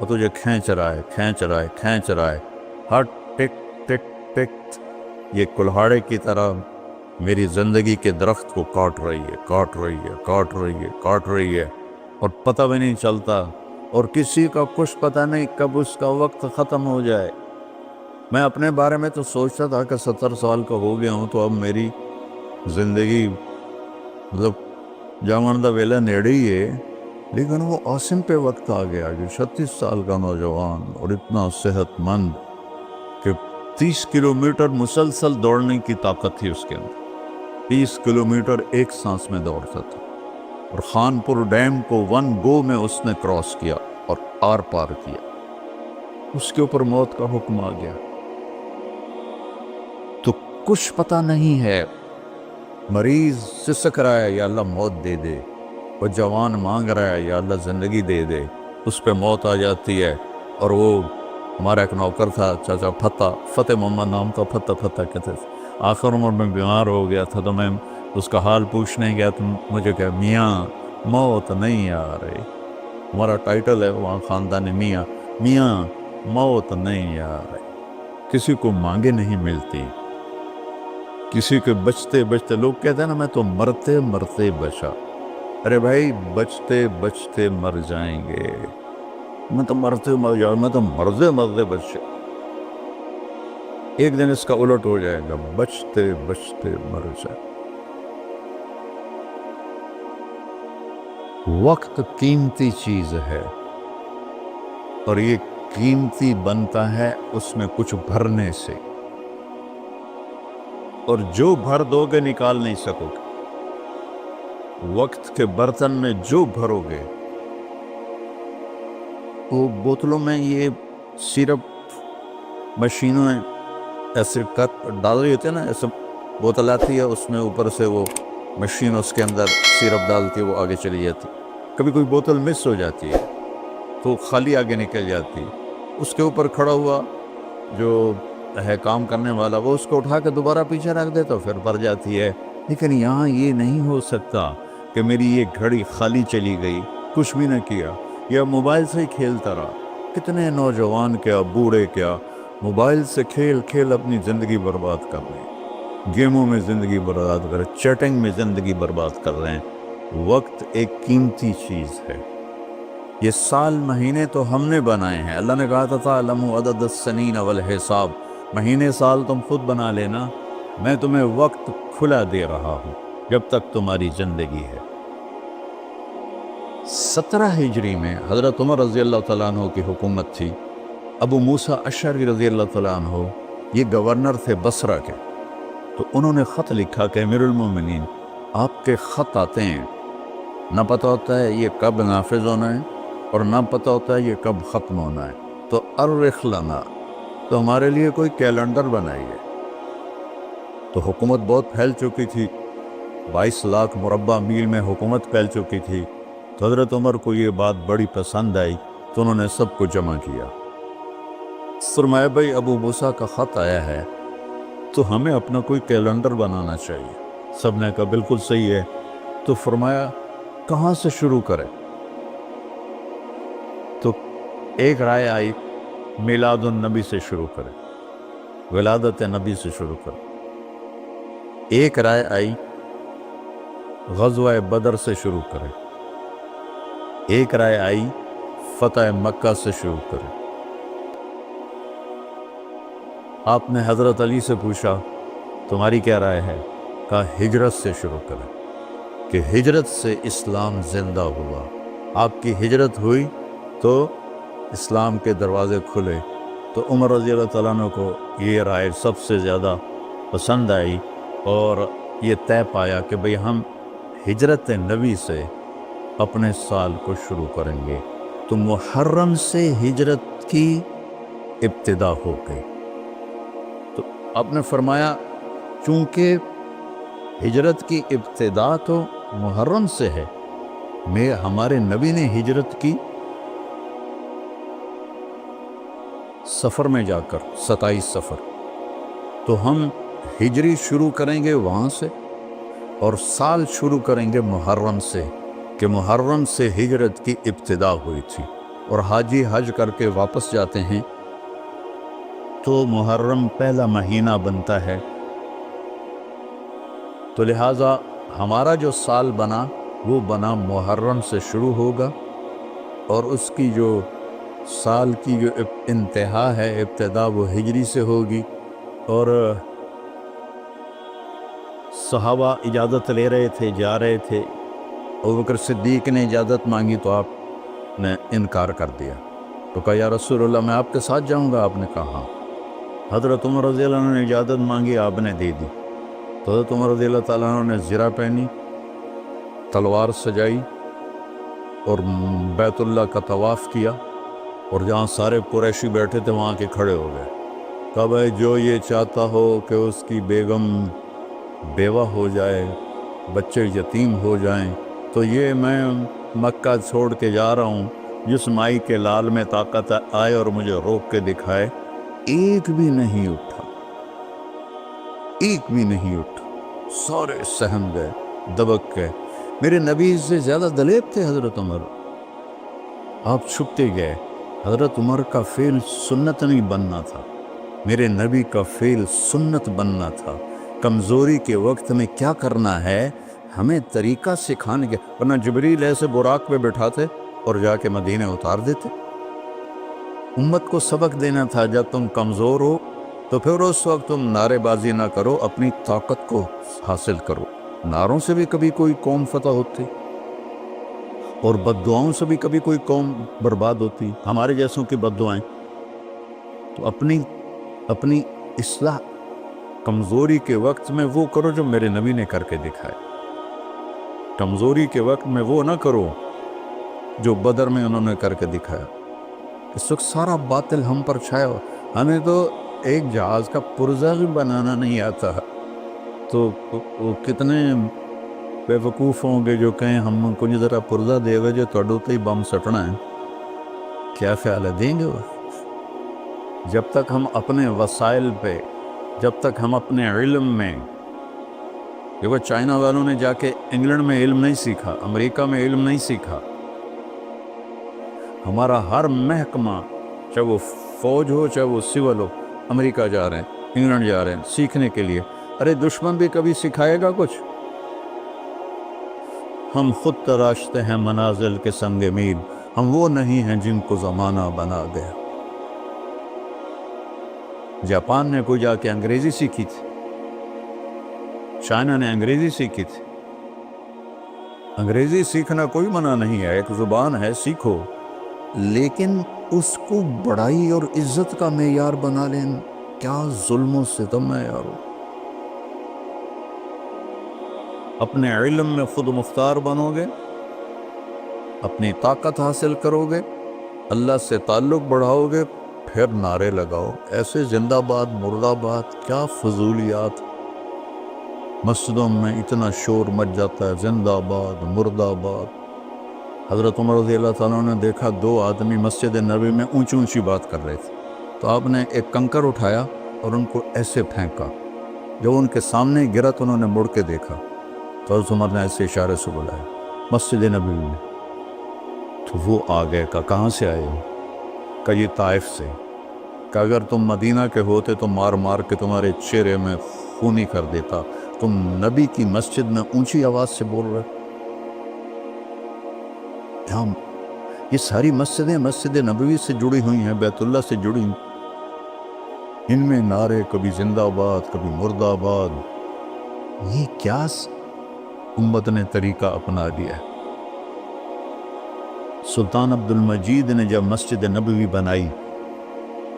وہ تجھے کھینچ رہا ہے، کھینچ رہا ہے، کھینچ رہا ہے، ہر ٹک ٹک ٹک یہ کلہاڑے کی طرح میری زندگی کے درخت کو کاٹ رہی ہے، کاٹ رہی ہے، کاٹ رہی ہے، کاٹ رہی ہے، اور پتہ بھی نہیں چلتا، اور کسی کا کچھ پتہ نہیں کب اس کا وقت ختم ہو جائے۔ میں اپنے بارے میں تو سوچتا تھا کہ 70 سال کا ہو گیا ہوں، تو اب میری زندگی مطلب جوان دا ویلا نیڑے ہی ہے، لیکن وہ عاصم پہ وقت آ گیا جو 36 سال کا نوجوان اور اتنا صحت مند کہ 30 کلومیٹر مسلسل دوڑنے کی طاقت تھی اس کے اندر، 30 کلومیٹر ایک سانس میں دوڑتا تھا، اور خانپور ڈیم کو 1 گو میں اس نے کراس کیا اور آر پار کیا۔ اس کے اوپر موت کا حکم آ گیا، تو کچھ پتہ نہیں ہے۔ مریض سسک رہا ہے، یا اللہ موت دے دے، وہ جوان مانگ رہا ہے، یا اللہ زندگی دے دے، اس پہ موت آ جاتی ہے۔ اور وہ ہمارا ایک نوکر تھا چاچا فتح محمد نام تھا، فتح کہتے تھے، آخر عمر میں بیمار ہو گیا تھا، تو میں اس کا حال پوچھنے گیا تو مجھے کہا میاں موت نہیں آ رہی، ہمارا ٹائٹل ہے وہاں خاندان میاں، میاں موت نہیں آ رہی۔ کسی کو مانگے نہیں ملتی، کسی کے بچتے بچتے، لوگ کہتے ہیں نا میں تو مرتے مرتے بچا، ارے بھائی بچتے بچتے مر جائیں گے، میں تو مرتے مر جاؤں، میں تو مرتے مرتے بچے، ایک دن اس کا الٹ ہو جائے گا، بچتے بچتے مر جائے۔ وقت قیمتی چیز ہے، اور یہ قیمتی بنتا ہے اس میں کچھ بھرنے سے، اور جو بھر دو گے نکال نہیں سکو گے۔ وقت کے برتن میں جو بھرو گے، وہ بوتلوں میں یہ سیرپ مشینوں میں ایسے کٹ ڈال رہی ہوتی ہے نا، ایسے بوتل آتی ہے، اس میں اوپر سے وہ مشین اس کے اندر سیرپ ڈالتی ہے، وہ آگے چلی جاتی، کبھی کوئی بوتل مس ہو جاتی ہے تو خالی آگے نکل جاتی، اس کے اوپر کھڑا ہوا جو ہے کام کرنے والا، وہ اس کو اٹھا کے دوبارہ پیچھے رکھ دے تو پھر بھر جاتی ہے۔ لیکن یہاں یہ نہیں ہو سکتا کہ میری یہ گھڑی خالی چلی گئی، کچھ بھی نہ کیا، یا موبائل سے ہی کھیلتا رہا۔ کتنے نوجوان کیا بوڑھے کیا موبائل سے کھیل کھیل اپنی زندگی برباد کر رہے ہیں، گیموں میں زندگی برباد کر رہے ہیں، چیٹنگ میں زندگی برباد کر رہے ہیں۔ وقت ایک قیمتی چیز ہے۔ یہ سال مہینے تو ہم نے بنائے ہیں، اللہ نے کہا تھا تعلموا عدد السنین والحساب، مہینے سال تم خود بنا لینا، میں تمہیں وقت کھلا دے رہا ہوں جب تک تمہاری زندگی ہے۔ 17 ہجری میں حضرت عمر رضی اللہ تعالیٰ عنہ کی حکومت تھی، ابو موسیٰ اشعری رضی اللہ تعالیٰ عنہ یہ گورنر تھے بصرہ کے، تو انہوں نے خط لکھا کہ امیر المومنین آپ کے خط آتے ہیں، نہ پتہ ہوتا ہے یہ کب نافذ ہونا ہے اور نہ پتہ ہوتا ہے یہ کب ختم ہونا ہے، تو ارخ لنا، تو ہمارے لیے کوئی کیلنڈر بنائیے۔ تو حکومت بہت پھیل چکی تھی، 22 لاکھ مربع میل میں حکومت پھیل چکی تھی، تو حضرت عمر کو یہ بات بڑی پسند آئی، تو انہوں نے سب کو جمع کیا، فرمایا بھائی ابو موسیٰ کا خط آیا ہے تو ہمیں اپنا کوئی کیلنڈر بنانا چاہیے۔ سب نے کہا بالکل صحیح ہے، تو فرمایا کہاں سے شروع کریں؟ تو ایک رائے آئی میلاد النبی سے شروع کریں، ولادت نبی سے شروع کریں۔ ایک رائے آئی غزوہ بدر سے شروع کریں، ایک رائے آئی فتح مکہ سے شروع کریں۔ آپ نے حضرت علی سے پوچھا تمہاری کیا رائے ہے؟ کہا ہجرت سے شروع کریں، کہ ہجرت سے اسلام زندہ ہوا، آپ کی ہجرت ہوئی تو اسلام کے دروازے کھلے۔ تو عمر رضی اللہ تعالیٰ عنہ کو یہ رائے سب سے زیادہ پسند آئی، اور یہ طے پایا کہ بھئی ہم ہجرت نبی سے اپنے سال کو شروع کریں گے۔ تو محرم سے ہجرت کی ابتدا ہو گئی۔ تو آپ نے فرمایا چونکہ ہجرت کی ابتدا تو محرم سے ہے، ہمارے نبی نے ہجرت کی سفر میں جا کر، 27 سفر، تو ہم ہجری شروع کریں گے وہاں سے، اور سال شروع کریں گے محرم سے، کہ محرم سے ہجرت کی ابتدا ہوئی تھی۔ اور حاجی حج کر کے واپس جاتے ہیں تو محرم پہلا مہینہ بنتا ہے، تو لہٰذا ہمارا جو سال بنا وہ بنا محرم سے شروع ہوگا، اور اس کی جو سال کی جو انتہا ہے، ابتدا وہ ہجری سے ہوگی۔ اور صحابہ اجازت لے رہے تھے، جا رہے تھے، ابوبکر صدیق نے اجازت مانگی تو آپ نے انکار کر دیا، تو کہا یا رسول اللہ میں آپ کے ساتھ جاؤں گا، آپ نے کہا ہاں۔ حضرت عمر رضی اللہ عنہ نے اجازت مانگی، آپ نے دے دی، تو حضرت عمر رضی اللہ تعالیٰ عنہ نے زرہ پہنی، تلوار سجائی اور بیت اللہ کا طواف کیا، اور جہاں سارے قریشی بیٹھے تھے وہاں کے کھڑے ہو گئے، کہا بھائی جو یہ چاہتا ہو کہ اس کی بیگم بیوہ ہو جائے، بچے یتیم ہو جائیں، تو یہ میں مکہ چھوڑ کے جا رہا ہوں، جس مائی کے لال میں طاقت آئے اور مجھے روک کے دکھائے۔ ایک بھی نہیں اٹھا، ایک بھی نہیں اٹھا، سارے سہم گئے، دبک گئے۔ میرے نبی سے زیادہ دلیر تھے حضرت عمر، آپ چھپتے گئے۔ حضرت عمر کا فعل سنت نہیں بننا تھا، میرے نبی کا فعل سنت بننا تھا۔ کمزوری کے وقت میں کیا کرنا ہے ہمیں طریقہ سکھانے کے، ورنہ جبریل ایسے براق پہ بٹھاتے اور جا کے مدینے اتار دیتے۔ امت کو سبق دینا تھا، جب تم کمزور ہو تو پھر اس وقت تم نعرے بازی نہ کرو، اپنی طاقت کو حاصل کرو۔ نعروں سے بھی کبھی کوئی قوم فتح ہوتی، اور بد دعاؤں سے بھی کبھی کوئی قوم برباد ہوتی، ہمارے جیسوں کی بد دعائیں۔ تو اپنی اصلاح کمزوری کے وقت میں وہ کرو جو میرے نبی نے کر کے دکھائے، کمزوری کے وقت میں وہ نہ کرو جو بدر میں انہوں نے کر کے دکھایا۔ اس وقت سارا باطل ہم پر چھایا ہوا، ہمیں تو ایک جہاز کا پرزہ بھی بنانا نہیں آتا، تو وہ کتنے بے وقوف ہوں گے جو کہیں ہم کو ذرا پرزہ دے گا جو توڑو تے ہی بم سٹنا ہے، کیا خیال ہے دیں گے وہ؟ جب تک ہم اپنے وسائل پہ، جب تک ہم اپنے علم میں، دیکھو چائنا والوں نے جا کے انگلینڈ میں علم نہیں سیکھا، امریکہ میں علم نہیں سیکھا، ہمارا ہر محکمہ چاہے وہ فوج ہو چاہے وہ سول ہو، امریکہ جا رہے ہیں، انگلینڈ جا رہے ہیں سیکھنے کے لیے۔ ارے دشمن بھی کبھی سکھائے گا کچھ؟ ہم خود تراشتے ہیں منازل کے سنگ میل، ہم وہ نہیں ہیں جن کو زمانہ بنا گیا۔ جاپان نے کوئی جا کے انگریزی سیکھی تھی، چائنا نے انگریزی سیکھی تھی۔ انگریزی سیکھنا کوئی منع نہیں ہے، ایک زبان ہے، سیکھو، لیکن اس کو بڑائی اور عزت کا معیار بنا لیں، کیا ظلم و ستم ہے یارو۔ اپنے علم میں خود مختار بنو گے، اپنی طاقت حاصل کرو گے، اللہ سے تعلق بڑھاؤ گے، پھر نعرے لگاؤ، ایسے زندہ باد مردہ باد، کیا فضولیات۔ مسجدوں میں اتنا شور مچ جاتا ہے، زندہ باد مردہ باد۔ حضرت عمر رضی اللہ تعالیٰ نے دیکھا دو آدمی مسجد نبوی میں اونچی اونچی بات کر رہے تھے، تو آپ نے ایک کنکر اٹھایا اور ان کو ایسے پھینکا، جب ان کے سامنے گرا تو انہوں نے مڑ کے دیکھا، تو حضرت عمر نے ایسے اشارے سے بلایا مسجد نبوی میں، تو وہ آ گئے، کہاں سے آئے ہو؟ کہ یہ طائف سے۔ کہ اگر تم مدینہ کے ہوتے تو مار مار کے تمہارے چہرے میں خونی کر دیتا، تم نبی کی مسجد میں اونچی آواز سے بول رہے۔ یہ ساری مسجدیں مسجد نبوی سے جڑی ہوئی ہیں، بیت اللہ سے جڑی ہیں، ان میں نعرے کبھی زندہ باد کبھی مردہ باد، یہ کیا امت نے طریقہ اپنا لیا ہے۔ سلطان عبد المجید نے جب مسجد نبوی بنائی،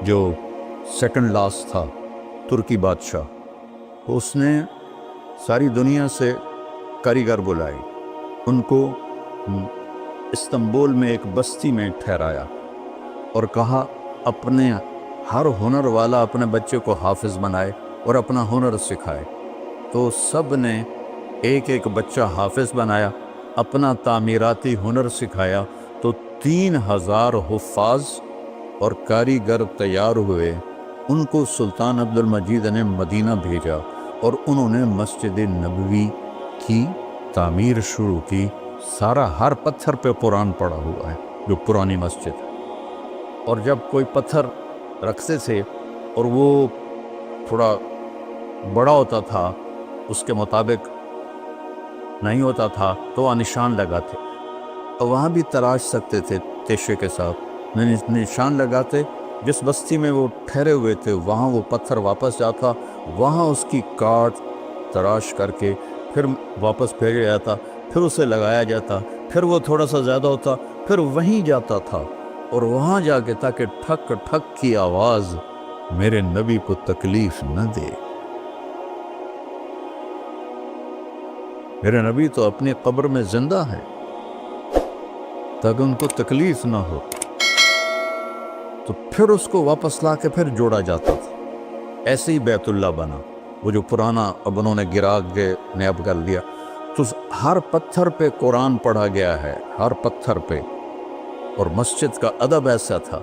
جو سیکنڈ لاسٹ تھا ترکی بادشاہ، اس نے ساری دنیا سے کاریگر بلائی، ان کو استنبول میں ایک بستی میں ٹھہرایا اور کہا اپنے ہر ہنر والا اپنے بچے کو حافظ بنائے اور اپنا ہنر سکھائے۔ تو سب نے ایک ایک بچہ حافظ بنایا، اپنا تعمیراتی ہنر سکھایا، تو 3000 حفاظ اور کاریگر تیار ہوئے۔ ان کو سلطان عبد المجید نے مدینہ بھیجا اور انہوں نے مسجد نبوی کی تعمیر شروع کی۔ سارا ہر پتھر پہ قرآن پڑا ہوا ہے، جو پرانی مسجد ہے۔ اور جب کوئی پتھر رکھتے تھے اور وہ تھوڑا بڑا ہوتا تھا، اس کے مطابق نہیں ہوتا تھا، تو وہ نشان لگاتے، اور وہاں بھی تراش سکتے تھے تیشے کے ساتھ، نشان لگاتے۔ جس بستی میں وہ ٹھہرے ہوئے تھے وہاں وہ پتھر واپس جاتا، وہاں اس کی کاٹ تراش کر کے پھر واپس بھیجا جاتا، پھر اسے لگایا جاتا، پھر وہ تھوڑا سا زیادہ ہوتا، پھر وہیں جاتا تھا، اور وہاں جا کے تاکہ ٹھک ٹھک کی آواز میرے نبی کو تکلیف نہ دے۔ میرے نبی تو اپنی قبر میں زندہ ہے تاکہ ان کو تکلیف نہ ہو، تو پھر اس کو واپس لا کے پھر جوڑا جاتا تھا۔ ایسے ہی بیت اللہ بنا، وہ جو پرانا اب انہوں نے گرا کے نیب کر دیا، تو ہر پتھر پہ قرآن پڑھا گیا ہے، ہر پتھر پہ، اور مسجد کا ادب ایسا تھا۔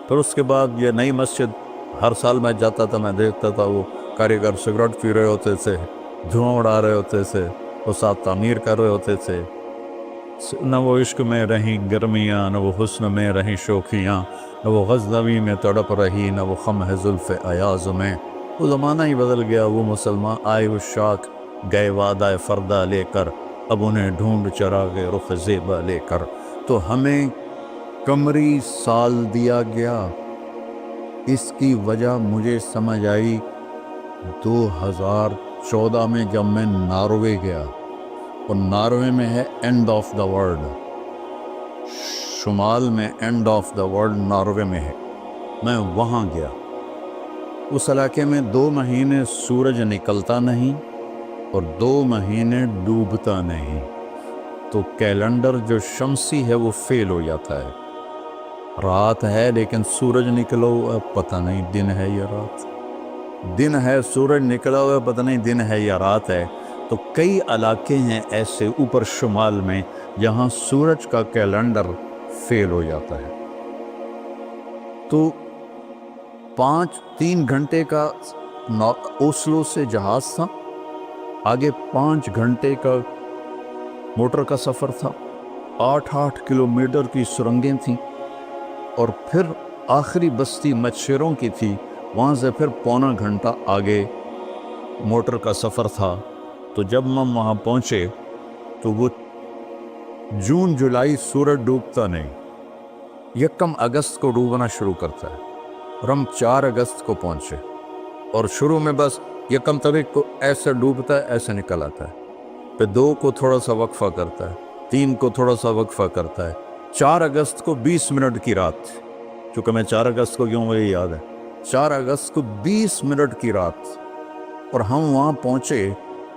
پھر اس کے بعد یہ نئی مسجد، ہر سال میں جاتا تھا، میں دیکھتا تھا وہ کاریگر سگریٹ پی رہے ہوتے تھے، دھواں اڑا رہے ہوتے تھے، وہ ساتھ تعمیر کر رہے ہوتے تھے۔ نہ وہ عشق میں رہیں گرمیاں، نہ وہ حسن میں رہیں شوخیاں، نہ وہ غزنوی میں تڑپ رہی، نہ وہ خم ہے زلف ایاز میں۔ وہ زمانہ ہی بدل گیا، وہ مسلمان آئے عشاق گئے وعدہ فردہ لے کر، اب انہیں ڈھونڈ چراغ رخ زیبا لے کر۔ تو ہمیں قمری سال دیا گیا، اس کی وجہ مجھے سمجھ آئی 2014 میں جب میں ناروے گیا، اور ناروے میں ہے اینڈ آف دا ورلڈ، شمال میں and of the world Norway میں ہے۔ میں وہاں گیا، اس علاقے میں 2 مہینے سورج نکلتا نہیں اور 2 مہینے ڈوبتا نہیں، تو کیلنڈر جو شمسی ہے وہ فیل ہو جاتا ہے۔ رات ہے لیکن سورج نکلا ہوا پتہ نہیں دن ہے یا رات، دن ہے سورج نکلا ہوا پتہ نہیں دن ہے یا رات ہے۔ تو کئی علاقے ہیں ایسے اوپر شمال میں جہاں سورج کا کیلنڈر فیل ہو جاتا ہے۔ تو 3 گھنٹے کا اوسلو سے جہاز تھا، آگے 5 گھنٹے کا موٹر کا سفر تھا، 8 کلومیٹر کی سرنگیں تھیں، اور پھر آخری بستی مچھروں کی تھی، وہاں سے پھر 1.25 گھنٹہ آگے موٹر کا سفر تھا۔ تو جب ہم وہاں پہنچے تو وہ جون جولائی سورج ڈوبتا نہیں، 1 اگست کو ڈوبنا شروع کرتا ہے، اور ہم 4 اگست کو پہنچے، اور شروع میں بس 1 تاریخ کو ایسے ڈوبتا ہے ایسے نکل آتا ہے، پھر 2 کو تھوڑا سا وقفہ کرتا ہے، 3 کو تھوڑا سا وقفہ کرتا ہے، 4 اگست کو 20 منٹ کی رات تھی، چونکہ میں 4 اگست کو کیوں مجھے یاد ہے، 4 اگست کو 20 منٹ کی رات، اور ہم وہاں پہنچے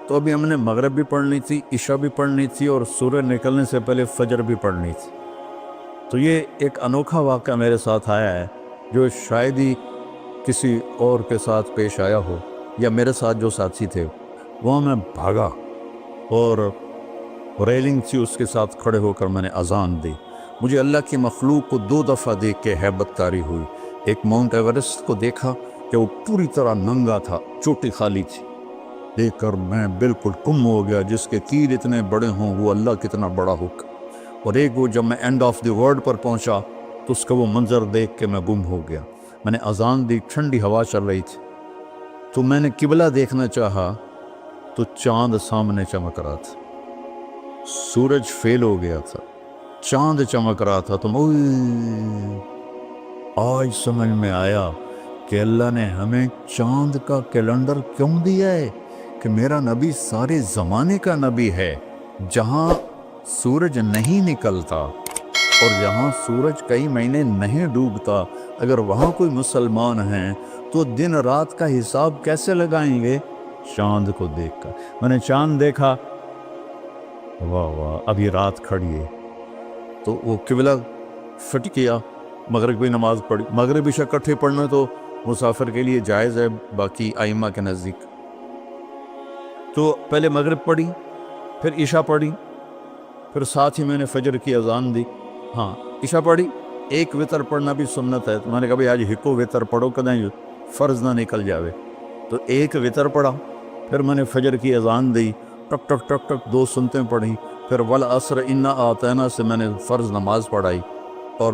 تو ابھی ہم نے مغرب بھی پڑھنی تھی، عشاء بھی پڑھنی تھی، اور سورج نکلنے سے پہلے فجر بھی پڑھنی تھی۔ تو یہ ایک انوکھا واقعہ میرے ساتھ آیا ہے جو شاید ہی کسی اور کے ساتھ پیش آیا ہو، یا میرے ساتھ جو ساتھی تھے وہاں میں بھاگا، اور ریلنگ تھی اس کے ساتھ کھڑے ہو کر میں نے اذان دی۔ مجھے اللہ کی مخلوق کو 2 دفعہ دیکھ کے ہیبت طاری ہوئی۔ ایک ماؤنٹ ایورسٹ کو دیکھا کہ وہ پوری طرح ننگا تھا، چوٹی خالی تھی، دیکھ کر میں بالکل گم ہو گیا، جس کے تیر اتنے بڑے ہوں وہ اللہ کتنا بڑا ہوگا۔ اور ایک وہ جب میں اینڈ آف دی ورلڈ پر پہنچا تو اس کا وہ منظر دیکھ کے میں گم ہو گیا۔ میں نے اذان دی، ٹھنڈی ہوا چل رہی تھی، تو میں نے قبلہ دیکھنا چاہا تو چاند سامنے چمک رہا تھا، سورج فیل ہو گیا تھا، چاند چمک رہا تھا۔ تو آج سمجھ میں آیا کہ اللہ نے ہمیں چاند کا کیلنڈر کیوں دیا ہے، کہ میرا نبی سارے زمانے کا نبی ہے، جہاں سورج نہیں نکلتا اور جہاں سورج کئی مہینے نہیں ڈوبتا، اگر وہاں کوئی مسلمان ہیں تو دن رات کا حساب کیسے لگائیں گے؟ چاند کو دیکھ کر۔ میں نے چاند دیکھا، واہ واہ ابھی رات کھڑی ہے، تو وہ قبلہ فٹ کیا، مغرب کی نماز پڑھی۔ مغرب عشاء اکٹھے پڑھنا تو مسافر کے لیے جائز ہے باقی ائمہ کے نزدیک، تو پہلے مغرب پڑھی، پھر عشاء پڑھی، پھر ساتھ ہی میں نے فجر کی اذان دی۔ ہاں عشاء پڑھی، ایک وتر پڑھنا بھی سنت ہے، تو میں نے کہا بھائی آج ہکو وتر پڑھو کدیں فرض نہ نکل جاوے، تو ایک وتر پڑھا، پھر میں نے فجر کی اذان دی، ٹک ٹک ٹک ٹک 2 سنتیں پڑھی، پھر والعصر انا اعطینا سے میں نے فرض نماز پڑھائی، اور